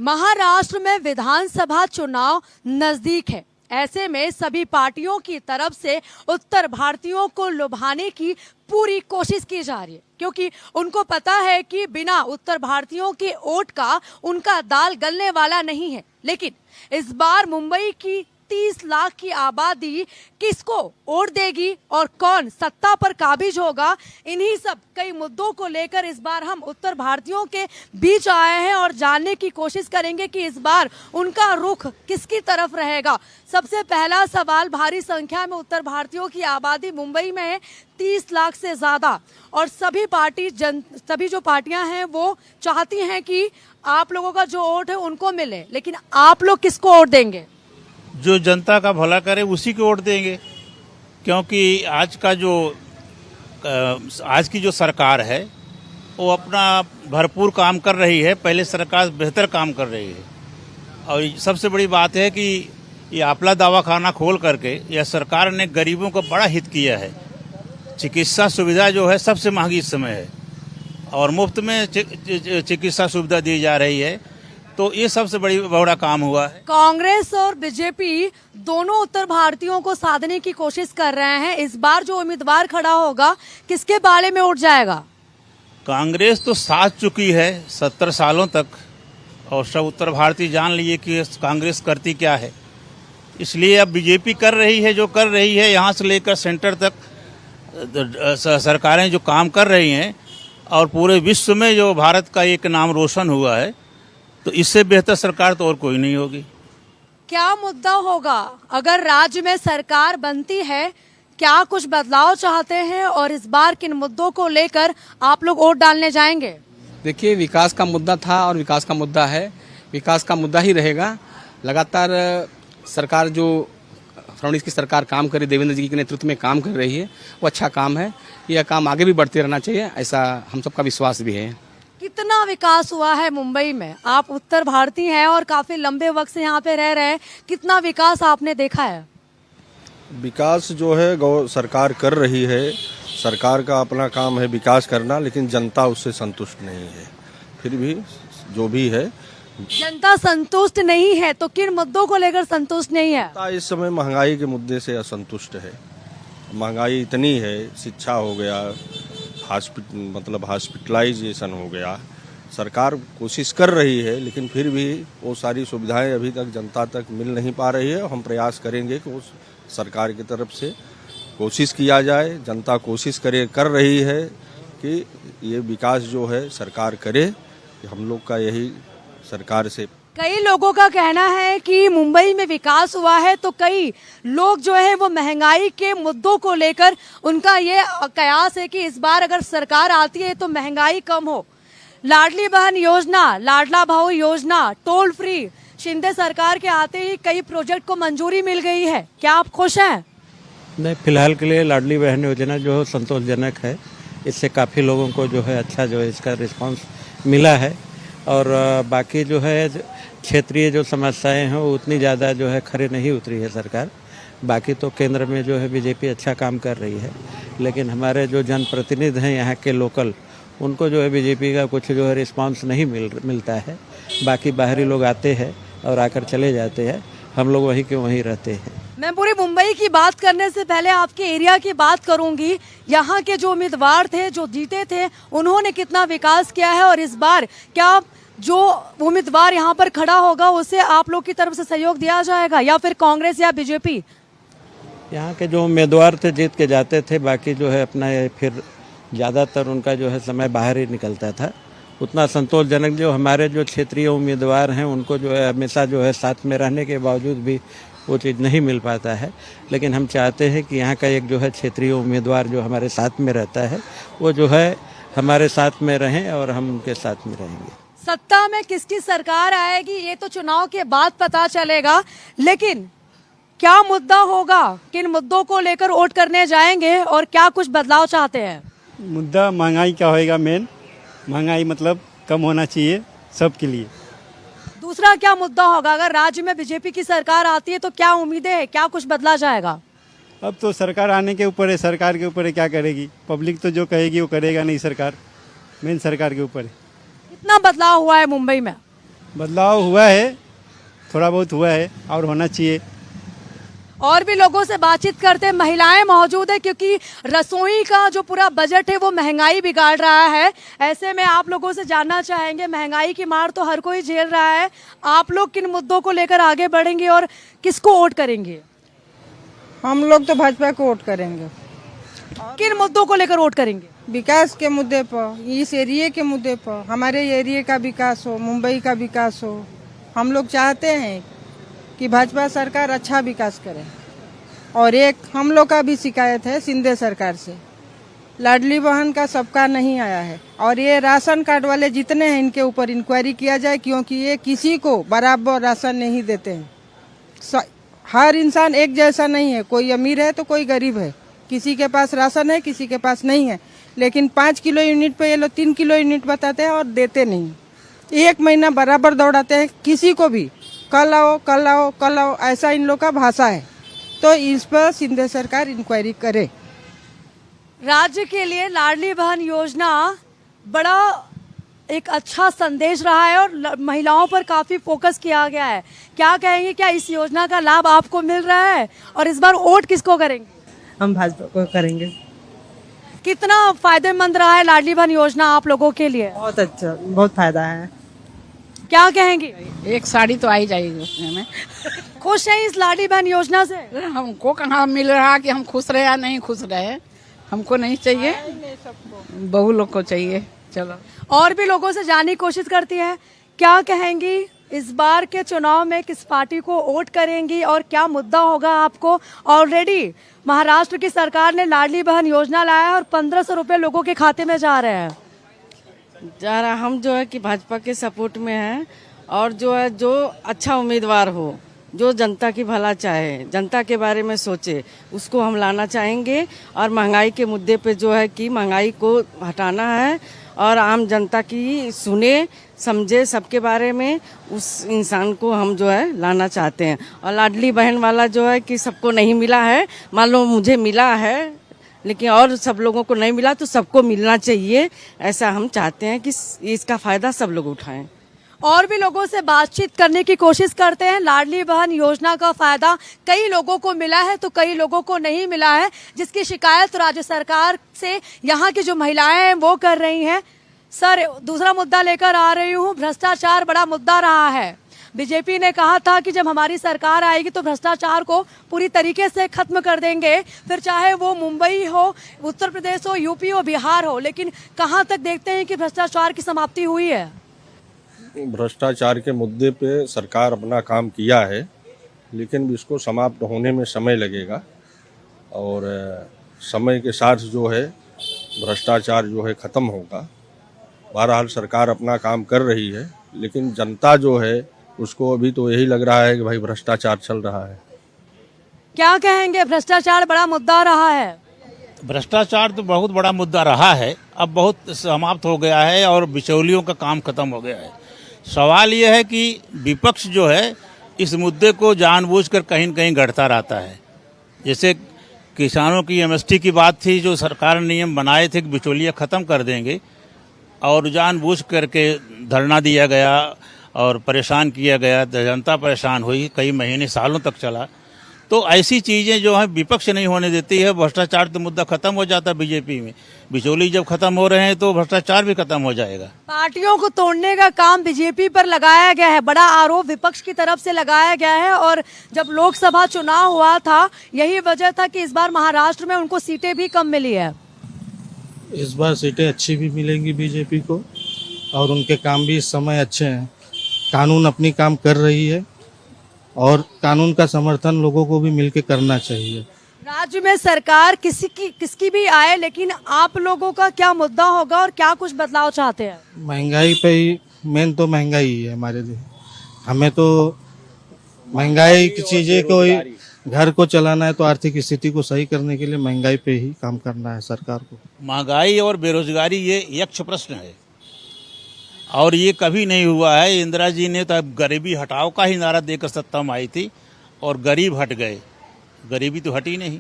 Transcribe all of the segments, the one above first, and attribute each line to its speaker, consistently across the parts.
Speaker 1: महाराष्ट्र में विधानसभा चुनाव नजदीक है। ऐसे में सभी पार्टियों की तरफ से उत्तर भारतीयों को लुभाने की पूरी कोशिश की जा रही है, क्योंकि उनको पता है कि बिना उत्तर भारतीयों के वोट का उनका दाल गलने वाला नहीं है। लेकिन इस बार मुंबई की 30 लाख की आबादी किसको वोट देगी और कौन सत्ता पर काबिज होगा, इन्हीं सब कई मुद्दों को लेकर इस बार हम उत्तर भारतीयों के बीच आए हैं और जानने की कोशिश करेंगे कि इस बार उनका रुख किसकी तरफ रहेगा। सबसे पहला सवाल, भारी संख्या में उत्तर भारतीयों की आबादी मुंबई में है, 30 लाख से ज्यादा, और सभी जो पार्टियां हैं वो चाहती हैं कि आप लोगों का जो वोट है उनको मिले, लेकिन आप लोग किसको वोट देंगे?
Speaker 2: जो जनता का भला करे उसी को वोट देंगे, क्योंकि आज की जो सरकार है वो अपना भरपूर काम कर रही है। पहले सरकार बेहतर काम कर रही है और सबसे बड़ी बात है कि ये आपला दवाखाना खोल करके यह सरकार ने गरीबों को बड़ा हित किया है। चिकित्सा सुविधा जो है सबसे महंगी इस समय है और मुफ्त में चिकित्सा सुविधा दी जा रही है, तो ये सबसे बड़ा काम हुआ है।
Speaker 1: कांग्रेस और बीजेपी दोनों उत्तर भारतीयों को साधने की कोशिश कर रहे हैं। इस बार जो उम्मीदवार खड़ा होगा किसके बाले में उठ जाएगा?
Speaker 2: कांग्रेस तो साथ चुकी है 70 सालों तक और सब उत्तर भारतीय जान लिए कि कांग्रेस करती क्या है। इसलिए अब बीजेपी कर रही है जो कर रही है, यहाँ से लेकर सेंटर तक सरकारें जो काम कर रही हैं और पूरे विश्व में जो भारत का एक नाम रोशन हुआ है, तो इससे बेहतर सरकार तो और कोई नहीं होगी।
Speaker 1: क्या मुद्दा होगा अगर राज्य में सरकार बनती है? क्या कुछ बदलाव चाहते हैं और इस बार किन मुद्दों को लेकर आप लोग वोट डालने जाएंगे?
Speaker 3: देखिए, विकास का मुद्दा था और विकास का मुद्दा है, विकास का मुद्दा ही रहेगा। लगातार सरकार जो फडणवीस की सरकार काम करे, देवेंद्र जी के नेतृत्व में काम कर रही है, वो अच्छा काम है। यह काम आगे भी बढ़ते रहना चाहिए, ऐसा हम सबका विश्वास भी है।
Speaker 1: कितना विकास हुआ है मुंबई में? आप उत्तर भारतीय हैं और काफी लंबे वक्त से यहाँ पे रह रहे हैं, कितना विकास आपने देखा है?
Speaker 4: विकास जो है सरकार कर रही है, सरकार का अपना काम है विकास करना, लेकिन जनता उससे संतुष्ट नहीं है। फिर भी जो भी है,
Speaker 1: जनता संतुष्ट नहीं है, तो किन मुद्दों को लेकर संतुष्ट नहीं है?
Speaker 4: इस समय महंगाई के मुद्दे से असंतुष्ट है। महंगाई इतनी है, शिक्षा हो गया, हॉस्पिटलाइजेशन हो गया। सरकार कोशिश कर रही है, लेकिन फिर भी वो सारी सुविधाएं अभी तक जनता तक मिल नहीं पा रही है। हम प्रयास करेंगे कि उस सरकार की तरफ से कोशिश किया जाए, जनता कोशिश कर रही है कि ये विकास जो है सरकार करे। हम लोग का यही सरकार से।
Speaker 1: कई लोगों का कहना है कि मुंबई में विकास हुआ है, तो कई लोग जो है वो महंगाई के मुद्दों को लेकर उनका ये कयास है कि इस बार अगर सरकार आती है तो महंगाई कम हो। लाडली बहन योजना, लाडला भाऊ योजना, टोल फ्री, शिंदे सरकार के आते ही कई प्रोजेक्ट को मंजूरी मिल गई है। क्या आप खुश हैं?
Speaker 5: नहीं, फिलहाल के लिए लाडली बहन योजना जो है संतोषजनक है। इससे काफ़ी लोगों को जो है अच्छा जो है इसका रिस्पांस मिला है और बाकी जो है क्षेत्रीय जो समस्याएं हैं वो उतनी ज़्यादा जो है खरे नहीं उतरी है सरकार। बाकी तो केंद्र में जो है बीजेपी अच्छा काम कर रही है, लेकिन हमारे जो जनप्रतिनिधि हैं यहाँ के लोकल, उनको जो है बीजेपी का कुछ जो है रिस्पांस नहीं मिलता है। बाकी बाहरी लोग आते हैं और आकर चले जाते हैं, हम लोग वहीं के वहीं रहते हैं।
Speaker 1: मैं पूरी मुंबई की बात करने से पहले आपके एरिया की बात करूंगी। यहाँ के जो उम्मीदवार थे, जो जीते थे, उन्होंने कितना विकास किया है और इस बार क्या जो उम्मीदवार यहाँ पर खड़ा होगा उसे आप लोग की तरफ से सहयोग दिया जाएगा या फिर कांग्रेस या बीजेपी?
Speaker 5: यहाँ के जो उम्मीदवार थे जीत के जाते थे, बाकी जो है अपना फिर ज़्यादातर उनका जो है समय बाहर ही निकलता था। उतना संतोषजनक जो हमारे जो क्षेत्रीय उम्मीदवार हैं उनको जो है हमेशा जो है साथ में रहने के बावजूद भी वो चीज़ नहीं मिल पाता है। लेकिन हम चाहते हैं कि यहाँ का एक जो है क्षेत्रीय उम्मीदवार जो हमारे साथ में रहता है वो जो है हमारे साथ में रहें और हम उनके साथ में रहेंगे।
Speaker 1: सत्ता में किसकी सरकार आएगी ये तो चुनाव के बाद पता चलेगा, लेकिन क्या मुद्दा होगा, किन मुद्दों को लेकर वोट करने जाएंगे और क्या कुछ बदलाव चाहते हैं?
Speaker 6: मुद्दा महंगाई का होएगा। मेन महंगाई मतलब कम होना चाहिए सबके लिए।
Speaker 1: दूसरा क्या मुद्दा होगा? अगर राज्य में बीजेपी की सरकार आती है तो क्या उम्मीदें हैं, क्या कुछ बदला जाएगा?
Speaker 6: अब तो सरकार आने के ऊपर है, सरकार के ऊपर है क्या करेगी। पब्लिक तो जो कहेगी वो करेगा नहीं, सरकार मेन सरकार के ऊपर है।
Speaker 1: कितना बदलाव हुआ है मुंबई में?
Speaker 6: बदलाव हुआ है, थोड़ा बहुत हुआ है और होना चाहिए।
Speaker 1: और भी लोगों से बातचीत करते हैं, महिलाएं मौजूद है क्योंकि रसोई का जो पूरा बजट है वो महंगाई बिगाड़ रहा है। ऐसे में आप लोगों से जानना चाहेंगे, महंगाई की मार तो हर कोई झेल रहा है, आप लोग किन मुद्दों को लेकर आगे बढ़ेंगे और किसको वोट करेंगे?
Speaker 7: हम लोग तो भाजपा को वोट करेंगे।
Speaker 1: किन मुद्दों को लेकर वोट करेंगे?
Speaker 7: विकास के मुद्दे पर, इस एरिया के मुद्दे पर, हमारे एरिया का विकास हो, मुंबई का विकास हो। हम लोग चाहते हैं कि भाजपा सरकार अच्छा विकास करे। और एक हम लोग का भी शिकायत है शिंदे सरकार से, लाडली बहन का सबका नहीं आया है और ये राशन कार्ड वाले जितने हैं इनके ऊपर इंक्वायरी किया जाए, क्योंकि ये किसी को बराबर राशन नहीं देते हैं। हर इंसान एक जैसा नहीं है, कोई अमीर है तो कोई गरीब है, किसी के पास राशन है किसी के पास नहीं है। लेकिन 5 किलो यूनिट पे ये लोग 3 किलो यूनिट बताते हैं और देते नहीं। एक महीना बराबर दौड़ाते हैं किसी को भी, कल आओ कल आओ कल आओ, ऐसा इन लोग का भाषा है। तो इस पर शिंदे सरकार इंक्वायरी करे।
Speaker 1: राज्य के लिए लाडली बहन योजना बड़ा एक अच्छा संदेश रहा है और महिलाओं पर काफी फोकस किया गया है। क्या कहेंगे, क्या इस योजना का लाभ आपको मिल रहा है और इस बार वोट किसको करेंगे?
Speaker 8: हम भाजपा को करेंगे।
Speaker 1: कितना फायदेमंद रहा है लाडली बहन योजना आप लोगों के लिए?
Speaker 8: बहुत अच्छा, बहुत फायदा है।
Speaker 1: क्या कहेंगे?
Speaker 9: एक साड़ी तो आई जाएगी उसमें हमें।
Speaker 1: खुश हैं इस लाडली बहन योजना से?
Speaker 9: हमको कहाँ मिल रहा कि हम खुश रहे या नहीं खुश रहे, हमको नहीं चाहिए, बहू लोग को चाहिए। चलो
Speaker 1: और भी लोगों से जानने की कोशिश करती है, क्या कहेंगी इस बार के चुनाव में किस पार्टी को वोट करेंगी और क्या मुद्दा होगा आपको? ऑलरेडी महाराष्ट्र की सरकार ने लाडली बहन योजना लाया है और 1500 रुपए लोगों के खाते में जा रहे हैं।
Speaker 10: हम जो है कि भाजपा के सपोर्ट में है और जो है जो अच्छा उम्मीदवार हो, जो जनता की भला चाहे, जनता के बारे में सोचे, उसको हम लाना चाहेंगे। और महंगाई के मुद्दे पे जो है कि महंगाई को हटाना है और आम जनता की सुने समझे सबके बारे में, उस इंसान को हम जो है लाना चाहते हैं। और लाडली बहन वाला जो है कि सबको नहीं मिला है, मान लो मुझे मिला है लेकिन और सब लोगों को नहीं मिला, तो सबको मिलना चाहिए। ऐसा हम चाहते हैं कि इसका फायदा सब लोग उठाएं।
Speaker 1: और भी लोगों से बातचीत करने की कोशिश करते हैं। लाडली बहन योजना का फायदा कई लोगों को मिला है तो कई लोगों को नहीं मिला है, जिसकी शिकायत राज्य सरकार से यहाँ की जो महिलाएं हैं वो कर रही हैं। सर, दूसरा मुद्दा लेकर आ रही हूँ। भ्रष्टाचार बड़ा मुद्दा रहा है। बीजेपी ने कहा था कि जब हमारी सरकार आएगी तो भ्रष्टाचार को पूरी तरीके से खत्म कर देंगे, फिर चाहे वो मुंबई हो, उत्तर प्रदेश हो, यूपी हो, बिहार हो। लेकिन कहाँ तक देखते हैं कि भ्रष्टाचार की समाप्ति हुई है?
Speaker 4: भ्रष्टाचार के मुद्दे पे सरकार अपना काम किया है, लेकिन इसको समाप्त होने में समय लगेगा और समय के साथ जो है भ्रष्टाचार जो है ख़त्म होगा। बहरहाल सरकार अपना काम कर रही है, लेकिन जनता जो है उसको अभी तो यही लग रहा है कि भाई भ्रष्टाचार चल रहा है।
Speaker 1: क्या कहेंगे, भ्रष्टाचार बड़ा मुद्दा रहा है?
Speaker 2: भ्रष्टाचार तो बहुत बड़ा मुद्दा रहा है, अब बहुत समाप्त हो गया है और बिचौलियों का काम खत्म हो गया है। सवाल यह है कि विपक्ष जो है इस मुद्दे को जानबूझकर कहीं न कहीं गढ़ता रहता है। जैसे किसानों की एमएसटी की बात थी, जो सरकार ने नियम बनाए थे कि बिचौलिया ख़त्म कर देंगे, और जानबूझ करके धरना दिया गया और परेशान किया गया, जनता परेशान हुई, कई महीने सालों तक चला। तो ऐसी चीज़ें जो है विपक्ष नहीं होने देती है। भ्रष्टाचार तो मुद्दा खत्म हो जाता है बीजेपी में। बिचौली जब खत्म हो रहे हैं तो भ्रष्टाचार भी खत्म हो जाएगा।
Speaker 1: पार्टियों को तोड़ने का काम बीजेपी पर लगाया गया है, बड़ा आरोप विपक्ष की तरफ से लगाया गया है। और जब लोकसभा चुनाव हुआ था, यही वजह था कि इस बार महाराष्ट्र में उनको सीटें भी कम मिली है।
Speaker 11: इस बार सीटें अच्छी भी मिलेंगी बीजेपी को और उनके काम भी इस समय अच्छे हैं। कानून अपनी काम कर रही है और कानून का समर्थन लोगों को भी मिलकर करना चाहिए।
Speaker 1: राज्य में सरकार किसकी भी आए, लेकिन आप लोगों का क्या मुद्दा होगा और क्या कुछ बदलाव चाहते हैं?
Speaker 11: महंगाई पे ही, मेन तो महंगाई ही है हमारे लिए। हमें तो महंगाई की चीजें को ही, घर को चलाना है तो आर्थिक स्थिति को सही करने के लिए महंगाई पे ही काम करना है सरकार को।
Speaker 2: महंगाई और बेरोजगारी ये यक्ष प्रश्न है और ये कभी नहीं हुआ है। इंदिरा जी ने तो गरीबी हटाओ का ही नारा देकर सत्ता में आई थी और गरीब हट गए, गरीबी तो हटी नहीं।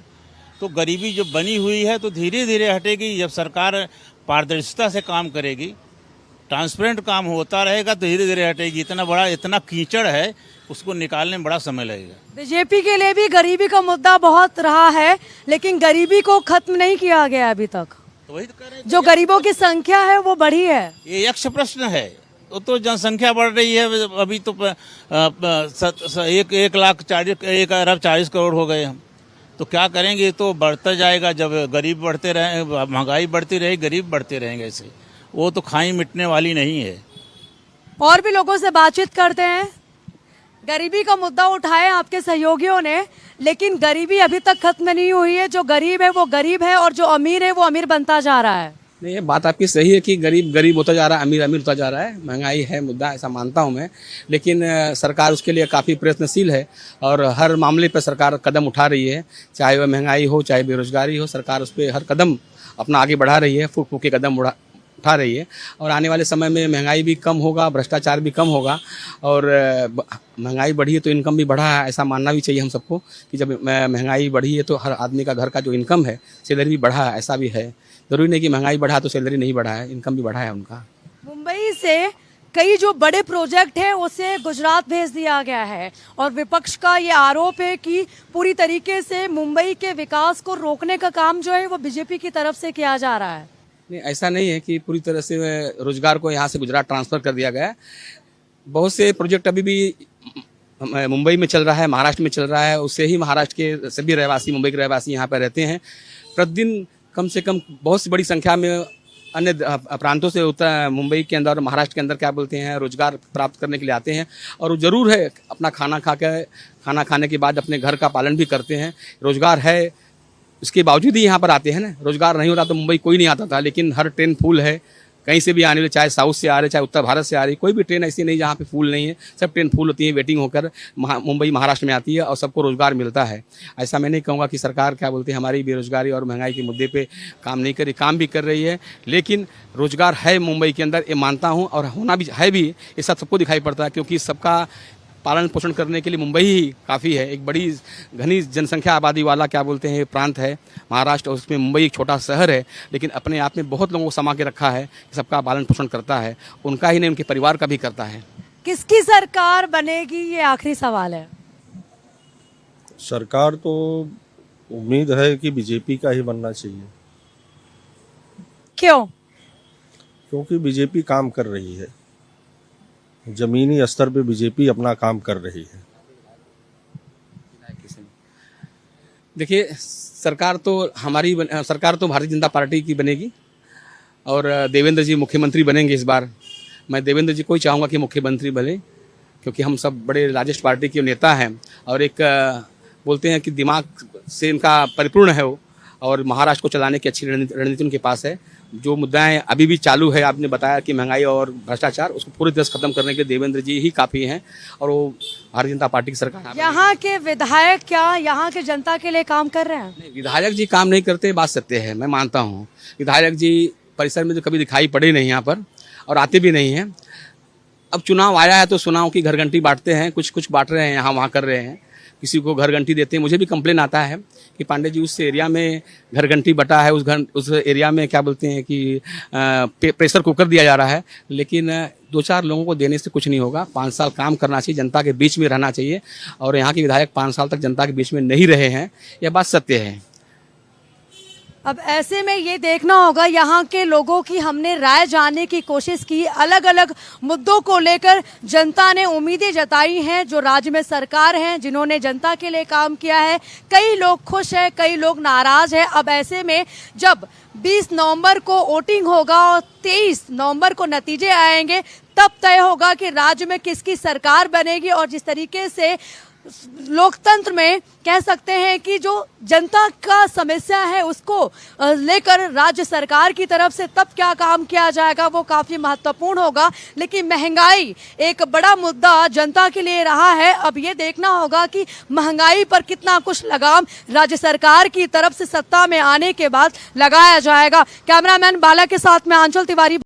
Speaker 2: तो गरीबी जो बनी हुई है तो धीरे धीरे हटेगी जब सरकार पारदर्शिता से काम करेगी, ट्रांसपेरेंट काम होता रहेगा तो धीरे धीरे हटेगी। इतना कीचड़ है, उसको निकालने में बड़ा समय लगेगा।
Speaker 1: बीजेपी के लिए भी गरीबी का मुद्दा बहुत रहा है, लेकिन गरीबी को खत्म नहीं किया गया अभी तक।
Speaker 2: तो वही तो कह रहे हैं,
Speaker 1: जो गरीबों की संख्या है वो बढ़ी है।
Speaker 2: ये यक्ष प्रश्न है। तो जनसंख्या बढ़ रही है, अभी तो 1,40 करोड़ हो गए हम। तो क्या करेंगे? तो बढ़ता जाएगा। जब गरीब बढ़ते रहे, महंगाई बढ़ती रहेगी, गरीब बढ़ते रहेंगे, ऐसे वो तो खाई मिटने वाली नहीं है।
Speaker 1: और भी लोगों से बातचीत करते हैं। गरीबी का मुद्दा उठाया आपके सहयोगियों ने, लेकिन गरीबी अभी तक खत्म नहीं हुई है। जो गरीब है वो गरीब है और जो अमीर है वो अमीर बनता जा रहा है।
Speaker 3: नहीं, ये बात आपकी सही है कि गरीब गरीब होता जा रहा है, अमीर अमीर होता जा रहा है। महंगाई है मुद्दा, ऐसा मानता हूं मैं, लेकिन सरकार उसके लिए काफ़ी प्रयत्नशील है और हर मामले पर सरकार कदम उठा रही है। चाहे वह महंगाई हो, चाहे बेरोजगारी हो, सरकार उस पर हर कदम अपना आगे बढ़ा रही है, फूक फूक के कदम उठा रही है। और आने वाले समय में महंगाई भी कम होगा, भ्रष्टाचार भी कम होगा और महंगाई बढ़ी है तो इनकम भी बढ़ा है। ऐसा मानना भी चाहिए हम सबको कि जब महंगाई बढ़ी है तो हर आदमी का घर का जो इनकम है, सैलरी भी बढ़ा है। ऐसा भी है, जरूरी नहीं कि महंगाई बढ़ा तो सैलरी नहीं बढ़ा है, इनकम भी बढ़ा है उनका।
Speaker 1: मुंबई से कई जो बड़े प्रोजेक्ट हैं उसे गुजरात भेज दिया गया है और विपक्ष का ये आरोप है कि पूरी तरीके से मुंबई के विकास को रोकने का काम जो है वो बीजेपी की तरफ से किया जा रहा है।
Speaker 3: नहीं, ऐसा नहीं है कि पूरी तरह से रोजगार को यहाँ से गुजरात ट्रांसफर कर दिया गया है। बहुत से प्रोजेक्ट अभी भी मुंबई में चल रहा है, महाराष्ट्र में चल रहा है। उससे ही महाराष्ट्र के सभी रहवासी, मुंबई के रहवासी यहाँ पर रहते हैं। प्रतिदिन कम से कम बहुत सी बड़ी संख्या में अन्य प्रांतों से मुंबई के अंदर और महाराष्ट्र के अंदर क्या बोलते हैं रोजगार प्राप्त करने के लिए आते हैं। और वो जरूर है अपना खाना खाने के बाद अपने घर का पालन भी करते हैं। रोजगार है, उसके बावजूद ही यहाँ पर आते हैं ना। रोजगार नहीं होता तो मुंबई कोई नहीं आता था, लेकिन हर ट्रेन फुल है। कहीं से भी आने वाले, चाहे साउथ से आ रहे, चाहे उत्तर भारत से आ रही, कोई भी ट्रेन ऐसी नहीं जहाँ पे फुल नहीं है। सब ट्रेन फुल होती है, वेटिंग होकर मुंबई महाराष्ट्र में आती है और सबको रोजगार मिलता है। ऐसा मैं नहीं कहूँगा कि सरकार क्या बोलते हैं हमारी बेरोजगारी और महंगाई के मुद्दे पे काम नहीं कर रही, काम भी कर रही है। लेकिन रोजगार है मुंबई के अंदर, ये मानता हूँ, और होना भी है भी। ये सबको दिखाई पड़ता है क्योंकि सबका पालन पोषण करने के लिए मुंबई ही काफ़ी है। एक बड़ी घनी जनसंख्या आबादी वाला क्या बोलते हैं प्रांत है महाराष्ट्र, उसमें मुंबई एक छोटा शहर है, लेकिन अपने आप में बहुत लोगों को समा के रखा है। सबका पालन पोषण करता है, उनका ही नहीं उनके परिवार का भी करता है।
Speaker 1: किसकी सरकार बनेगी, ये आखिरी सवाल है।
Speaker 4: सरकार तो उम्मीद है कि बीजेपी का ही बनना चाहिए।
Speaker 1: क्यों?
Speaker 4: क्योंकि बीजेपी काम कर रही है, जमीनी स्तर पे बीजेपी अपना काम कर रही है।
Speaker 3: देखिए, सरकार तो भारतीय जनता पार्टी की बनेगी और देवेंद्र जी मुख्यमंत्री बनेंगे इस बार। मैं देवेंद्र जी को ही चाहूँगा कि मुख्यमंत्री बने, क्योंकि हम सब बड़े राजस्ट पार्टी के नेता हैं और एक बोलते हैं कि दिमाग से इनका परिपूर्ण है वो, और महाराष्ट्र को चलाने की अच्छी रणनीति उनके पास है। जो मुद्दाएं अभी भी चालू है, आपने बताया कि महंगाई और भ्रष्टाचार, उसको पूरी तरह से खत्म करने के लिए देवेंद्र जी ही काफ़ी हैं और वो भारतीय जनता पार्टी की सरकार।
Speaker 1: यहाँ के विधायक क्या यहाँ के जनता के लिए काम कर रहे हैं?
Speaker 3: नहीं, विधायक जी काम नहीं करते, बात सत्य है, मैं मानता हूँ। विधायक जी परिसर में तो कभी दिखाई पड़े नहीं यहाँ पर और आते भी नहीं हैं। अब चुनाव आया है तो चुनाव की घरघंटी बांटते हैं, कुछ बांट रहे हैं, यहाँ वहाँ कर रहे हैं, किसी को घरघंटी देते हैं। मुझे भी कंप्लेन आता है कि पांडे जी उस एरिया में घरघंटी बटा है, उस एरिया में क्या बोलते हैं कि प्रेशर कुकर दिया जा रहा है। लेकिन 2-4 लोगों को देने से कुछ नहीं होगा। 5 साल काम करना चाहिए, जनता के बीच में रहना चाहिए, और यहाँ के विधायक 5 साल तक जनता के बीच में नहीं रहे हैं, यह बात सत्य है।
Speaker 1: अब ऐसे में ये देखना होगा, यहाँ के लोगों की हमने राय जानने की कोशिश की। अलग अलग मुद्दों को लेकर जनता ने उम्मीदें जताई हैं। जो राज्य में सरकार हैं, जिन्होंने जनता के लिए काम किया है, कई लोग खुश हैं, कई लोग नाराज हैं। अब ऐसे में जब 20 नवंबर को वोटिंग होगा और 23 नवंबर को नतीजे आएंगे, तब तय होगा कि राज्य में किसकी सरकार बनेगी। और जिस तरीके से लोकतंत्र में कह सकते हैं कि जो जनता का समस्या है उसको लेकर राज्य सरकार की तरफ से तब क्या काम किया जाएगा, वो काफी महत्वपूर्ण होगा। लेकिन महंगाई एक बड़ा मुद्दा जनता के लिए रहा है। अब ये देखना होगा कि महंगाई पर कितना कुछ लगाम राज्य सरकार की तरफ से सत्ता में आने के बाद लगाया जाएगा। कैमरामैन बाला के साथ में आंचल तिवारी।